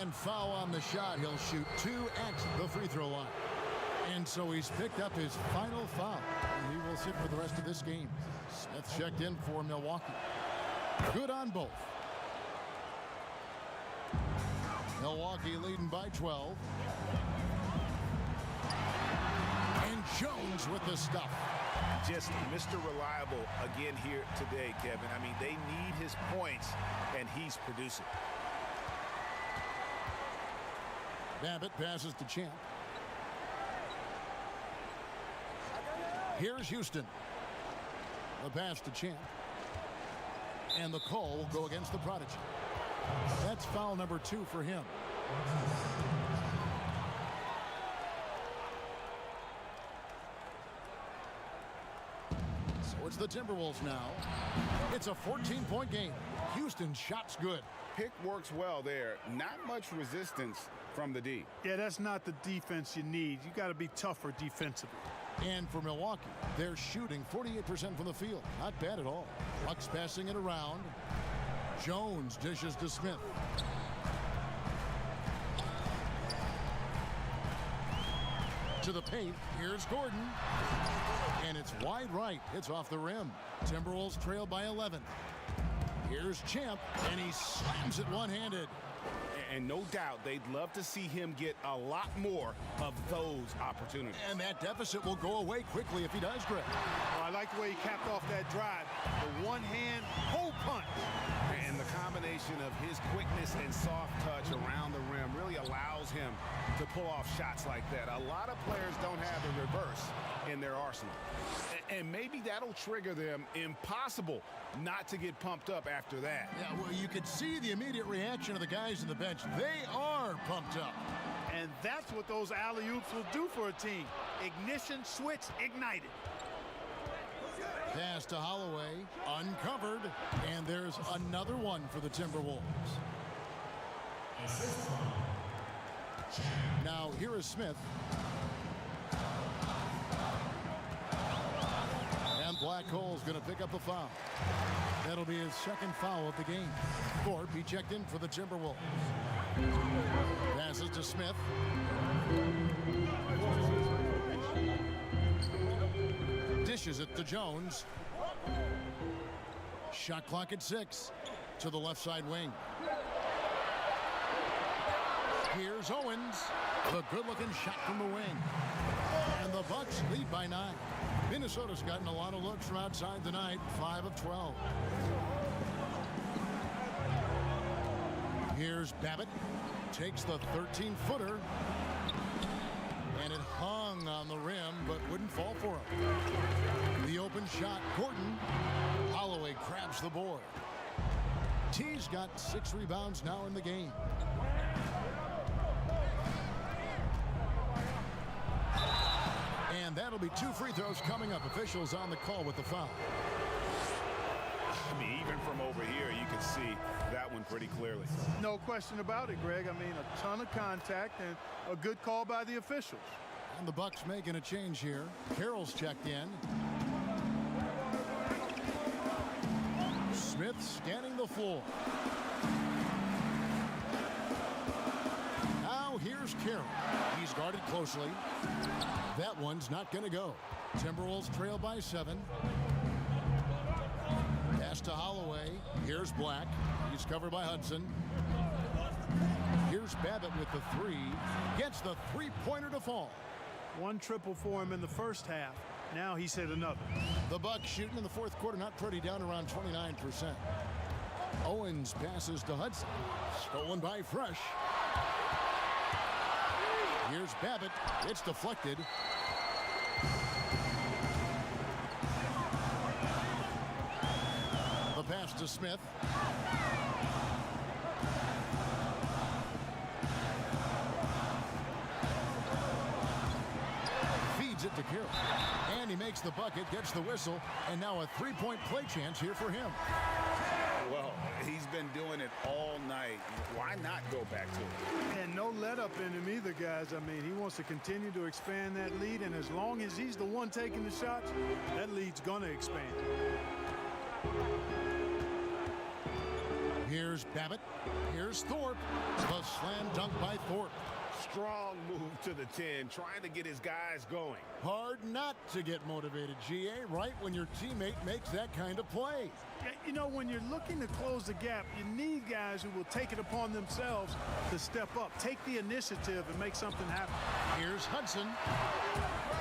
And foul on the shot. He'll shoot 2 at the free throw line. And so he's picked up his final foul. And he will sit for the rest of this game. Smith checked in for Milwaukee. Good on both. Milwaukee leading by 12. Jones with the stuff. Just Mr. Reliable again here today, Kevin. I mean, they need his points, and he's producing. Babbitt passes to Champ. Here's Houston. The pass to Champ. And the call will go against the Prodigy. That's foul number 2 for him. So it's the Timberwolves now. It's a 14-point game. Houston's shot's good. Pick works well there. Not much resistance from the D. Yeah, that's not the defense you need. You got to be tougher defensively. And for Milwaukee, they're shooting 48% from the field. Not bad at all. Bucks passing it around. Jones dishes to Smith. To the paint. Here's Gordon. And it's wide right. It's off the rim. Timberwolves trail by 11. Here's Champ, and he slams it one-handed. And no doubt they'd love to see him get a lot more of those opportunities. And that deficit will go away quickly if he does, Greg. Well, I like the way he capped off that drive. The one-hand hole punch. And the combination of his quickness and soft touch around the rim really allows him to pull off shots like that. A lot of players don't have the reverse in their arsenal. And maybe that'll trigger them. Impossible not to get pumped up after that. Yeah, well, you could see the immediate reaction of the guys on the bench. They are pumped up. And that's what those alley-oops will do for a team. Ignition switch ignited. Pass to Holloway, uncovered, and there's another one for the Timberwolves. Now here is Smith. And Black Hole's going to pick up a foul. That'll be his second foul of the game. Thorpe, he checked in for the Timberwolves. Passes to Smith. Dishes it to Jones. Shot clock at 6. To the left side wing. Here's Owens. The good-looking shot from the wing. And the Bucks lead by 9. Minnesota's gotten a lot of looks from outside tonight. 5 of 12. Here's Babbitt. Takes the 13-footer. And it hung on the rim, but wouldn't fall for him. The open shot, Gordon. Holloway grabs the board. T's got 6 rebounds now in the game. And that'll be 2 free throws coming up. Officials on the call with the foul. I mean, even from over here, you can see that one pretty clearly. No question about it, Greg. I mean, a ton of contact and a good call by the officials. And the Bucks making a change here. Carroll's checked in. Smith scanning the floor. Now here's Carroll. He's guarded closely. That one's not going to go. Timberwolves trail by 7. Pass to Holloway. Here's Black. He's covered by Hudson. Here's Babbitt with the 3. Gets the three-pointer to fall. 1 triple for him in the first half. Now he's hit another. The Bucks shooting in the fourth quarter, not pretty, down around 29%. Owens passes to Hudson. Stolen by Fresh. Here's Babbitt. It's deflected. The pass to Smith. Feeds it to Carroll. And he makes the bucket, gets the whistle, and now a 3-point play chance here for him. Well, he's been doing it all night. Why not go back to it? And no let up in him either, guys. I mean, he wants to continue to expand that lead, and as long as he's the one taking the shots, that lead's going to expand. Here's Babbitt. Here's Thorpe. The slam dunk by Thorpe. Strong move to the 10, trying to get his guys going. Hard not to get motivated, GA, right when your teammate makes that kind of play. You know, when you're looking to close the gap, you need guys who will take it upon themselves to step up, take the initiative, and make something happen. Here's Hudson.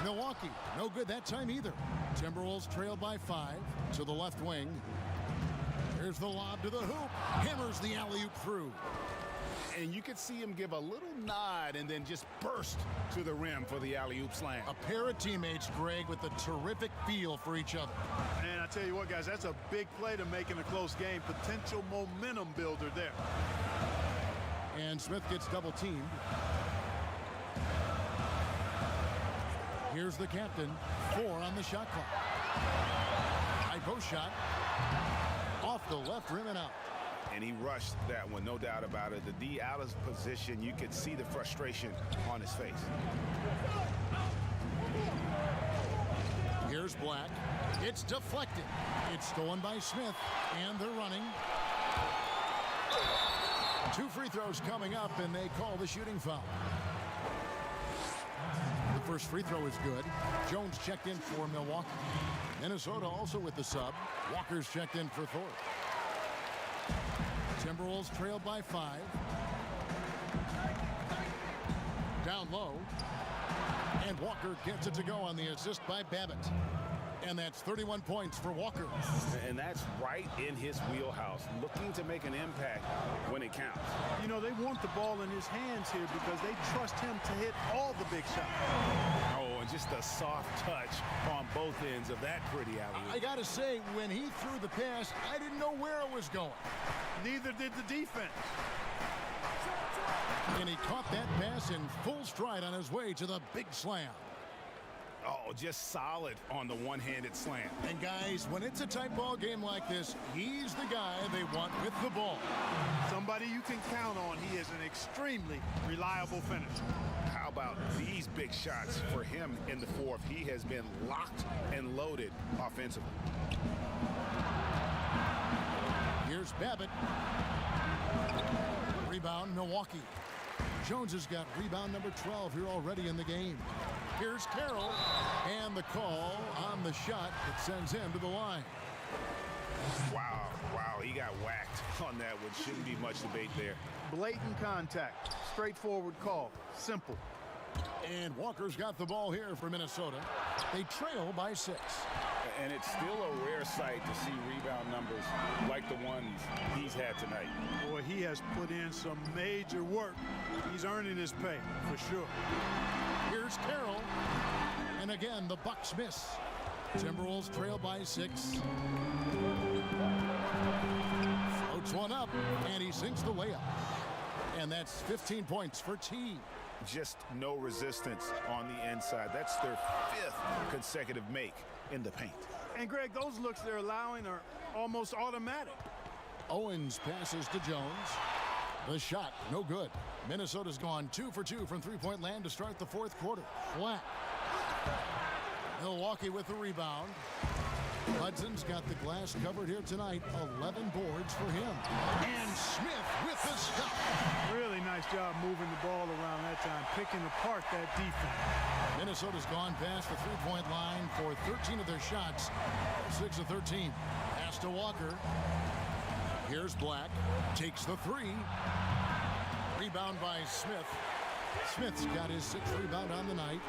Milwaukee, no good that time either. Timberwolves trail by 5 to the left wing. Here's the lob to the hoop. Hammers the alley-oop through. And you could see him give a little nod and then just burst to the rim for the alley-oop slam. A pair of teammates, Greg, with a terrific feel for each other. And I tell you what, guys, that's a big play to make in a close game. Potential momentum builder there. And Smith gets double-teamed. Here's the captain. 4 on the shot clock. High post shot. Off the left rim and out. And he rushed that one, no doubt about it. The D out of position, you could see the frustration on his face. Here's Black. It's deflected. It's stolen by Smith, and they're running. 2 free throws coming up, and they call the shooting foul. The first free throw is good. Jones checked in for Milwaukee. Minnesota also with the sub. Walker's checked in for Thorpe. Timberwolves trail by 5. Down low. And Walker gets it to go on the assist by Babbitt. And that's 31 points for Walker. And that's right in his wheelhouse, looking to make an impact when it counts. You know, they want the ball in his hands here because they trust him to hit all the big shots. Oh, and just a soft touch on both ends of that pretty alley-oop. I got to say, when he threw the pass, I didn't know where it was going. Neither did the defense. And he caught that pass in full stride on his way to the big slam. Oh, just solid on the one-handed slam. And guys, when it's a tight ball game like this, he's the guy they want with the ball. Somebody you can count on. He is an extremely reliable finisher. How about these big shots for him in the fourth? He has been locked and loaded offensively. Here's Babbitt. Rebound, Milwaukee. Jones has got rebound number 12 here already in the game. Here's Carroll, and the call on the shot that sends him to the line. Wow, he got whacked on that one. Shouldn't be much debate there. Blatant contact. Straightforward call. Simple. And Walker's got the ball here for Minnesota. They trail by 6. And it's still a rare sight to see rebound numbers like the ones he's had tonight. Boy, he has put in some major work. He's earning his pay, for sure. Here's Carroll. And again, the Bucks miss. Timberwolves trail by 6. Floats one up, and he sinks the layup. And that's 15 points for T. Just no resistance on the inside. That's their 5th consecutive make in the paint. And Greg, those looks they're allowing are almost automatic. Owens passes to Jones. The shot, no good. Minnesota's gone 2 for 2 from three-point land to start the 4th quarter. Flat. Milwaukee with the rebound. Hudson's got the glass covered here tonight. 11 boards for him. And Smith with the stop. Really nice job moving the ball around that time, picking apart that defense. Minnesota's gone past the three-point line for 13 of their shots. 6 of 13. Pass to Walker. Here's Black. Takes the 3. Rebound by Smith. Smith's got his 6th rebound on the night.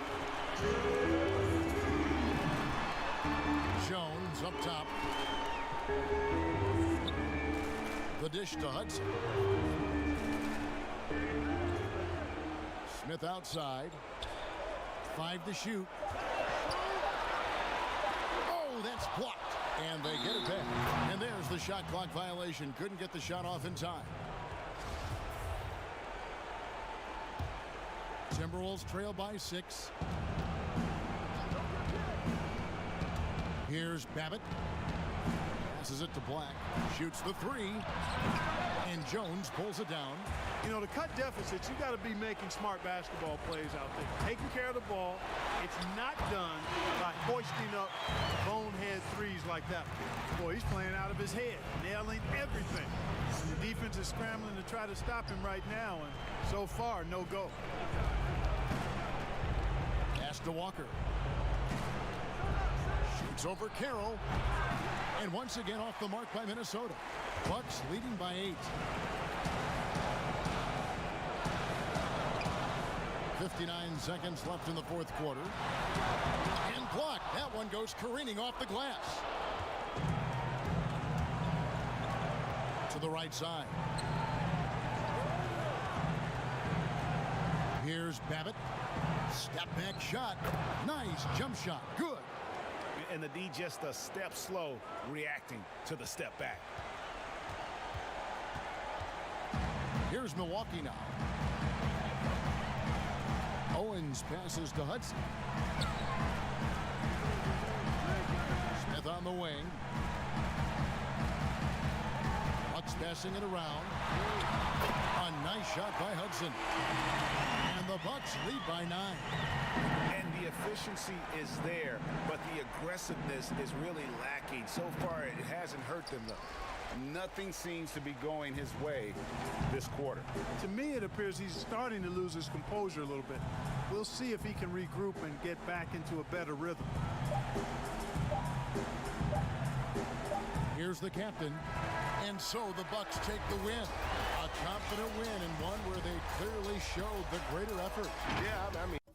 Jones up top. The dish to Hudson. Smith outside. 5 to shoot. Oh, that's blocked. And they get it back. And there's the shot clock violation. Couldn't get the shot off in time. Timberwolves trail by 6. Here's Babbitt. Passes it to Black. Shoots the 3. And Jones pulls it down. You know, to cut deficits, you got to be making smart basketball plays out there. Taking care of the ball. It's not done by hoisting up bonehead threes like that. Boy, he's playing out of his head, nailing everything. And the defense is scrambling to try to stop him right now, and so far, no go. Pass to Walker. Shoots over Carroll. And once again off the mark by Minnesota. Bucks leading by 8. 59 seconds left in the fourth quarter. And blocked. That one goes careening off the glass. To the right side. Here's Babbitt. Step back shot. Nice jump shot. Good. And the D just a step slow reacting to the step back. Here's Milwaukee now. Owens passes to Hudson. Smith on the wing. Bucks passing it around. A nice shot by Hudson. And the Bucks lead by 9. And the efficiency is there, but the aggressiveness is really lacking. So far, it hasn't hurt them, though. Nothing seems to be going his way this quarter. To me, it appears he's starting to lose his composure a little bit. We'll see if he can regroup and get back into a better rhythm. Here's the captain. And so the Bucks take the win. A confident win and one where they clearly showed the greater effort. Yeah, I mean.